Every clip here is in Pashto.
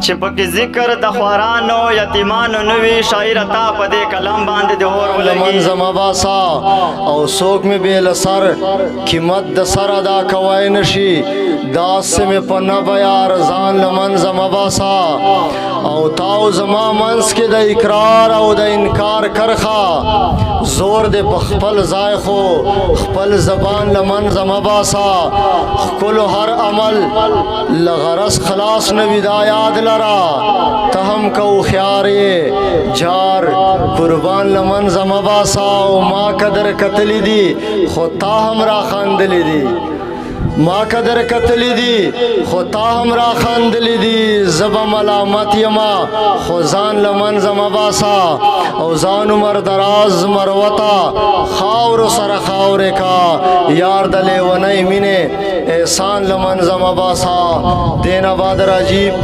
چې پکې ذکر د خوارانو یتیمانو نوي شاعر تا په دې کلام باندې د اور لمن زما باسا او څوک مې بېله سر قیمت د سر ادا کوی نشي داسې مې په نه بیار ځان لمن زما باسا او تاو زما منځ کې د اقرار او د انکار کرخه زور دې په خپل ځای خو خپل زبان لمن زما باسا ښکلو هر عمل له غرض خلاص نه وي دا یاد لرا ته هم که هوښیار یې جار قربان لمن زما باسا او ما قدر کتلی دي خو تا هم را خندلی دي ما قدر کتلی دی خو تا هم را خندلی دی زبا ملامت یما خو ځان لمن زما باسا او ځان عمر دراز مروتا خاور سره خاورې کا یار د لیونۍ مینې احسان لمن زما باسا دینا بعد راجیب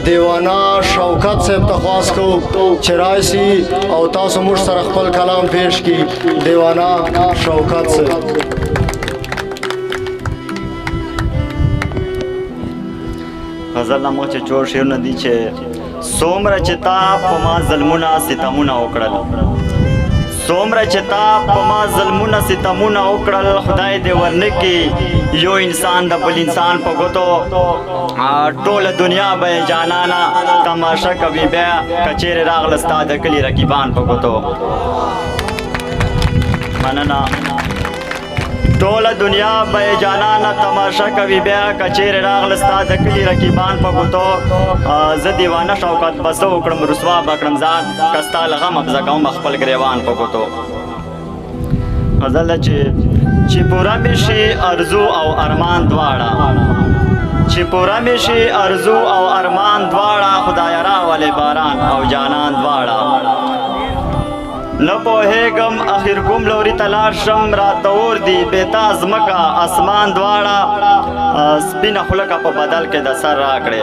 دیوانا شوکت صاحب تخواست کو چرائسی او تاسو موږ سره خپل کلام پیش کی دیوانا شوکت صاحب غزل نامو چې جوړ شعرونه دي چې څومره چې تا په ما ظلمونه ستمونه وکړل څومره چې تا په ما ظلمونه ستمونه وکړل خدای دې ورنکي یو انسان د بل انسان په ګوتو ټوله دنیا به جانانا تماشا کوي بیا کچېرې راغله ستا د کلي رقیبان په ګوتو مننه ټوله دنیا به جانانه تماشا کوي بیا کچېرې راغله ستا د کلي رقیبان په ګوتو زه دیوانه شوکت بسه وکړم رسوا به کړم ځان که ستا له غم ابزه کوم خپل ګریوان په ګوتو غزل ده چې پوره مې شي ارزو او ارمان دواړه چې پوره مې شي ارزو او ارمان دواړه خدای راولې باران او جانان دواړه نه پوهېږم اخر کوم لوري ته لاړ شم راته اور دي بېتا ځمکه اسمان دواړه سپینه خوله که په بدل کې د سر راکړې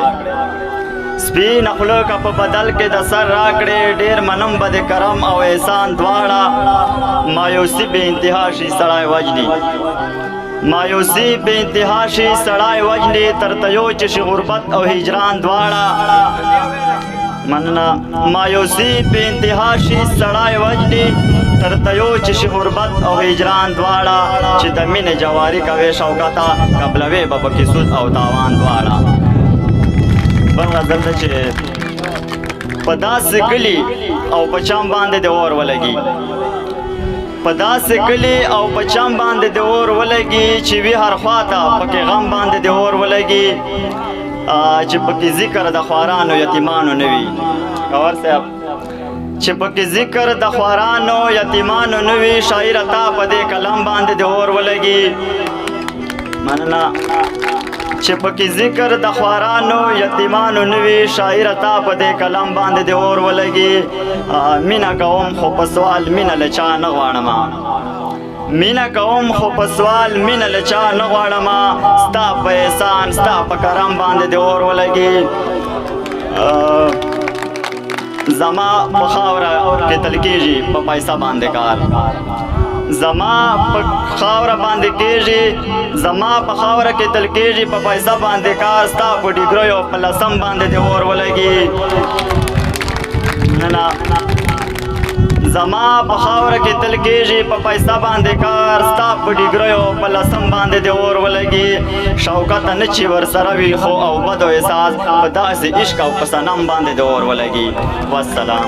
سپینه خوله که په بدل کې د سر راکړې ډېر منم به د کرم او احسان دواړه مایوسي بې انتها شي سړی وجني مایوسي بې انتها شي سړی وجني تر تیو چې شي غربت او هجران دواړه مننه مایوسي بې انتها شي سړی وجني تر تیو چې شي غربت او هجران دواړه چې د مینې جواري کوې شوکته قبلوې به پکې سود او تاوان دواړه بل غزل ده چې په داسې کلي او په چم باندې د اور ولګي په داسې کلي او په چم باندې د اور ولګي چې وي هر خواته پکې غم باندې د اور ولګي چې پکې ذکر د خوارانو یتیمانو نه وي اور صاحب چې پکې ذکر د خوارانو یتیمانو نه وي شاعر تا په دې کلام باندې د اور ولګي مننه چې پکې ذکر د خوارانو یتیمانو نه وي شاعر تا په دې کلام باندې د اور ولګي مینه کوم خو په سوال مینه له چا نه غواړم مینه کوم خو په سوال مینه له چا نه غواړم ستا په احسان ستا په کرم باندې د اور ولګي زما په خاوره کې تل کېږي په پیسه باندې کار زما په خاوره باندې کېږي زما په خاوره کې تل کېږي په پیسه باندې کار ستا په ډیګریو په لسم باندې د اور ولګي نه زما په خاوره کې تل کېږي په پیسه باندې کار ستا په ډیګریو په لسم باندې د اور ولګي شوکت نه چې ورسره وي خو او بد او احساس په داسې عشق او په صنم باندې د اور ولګي والسلام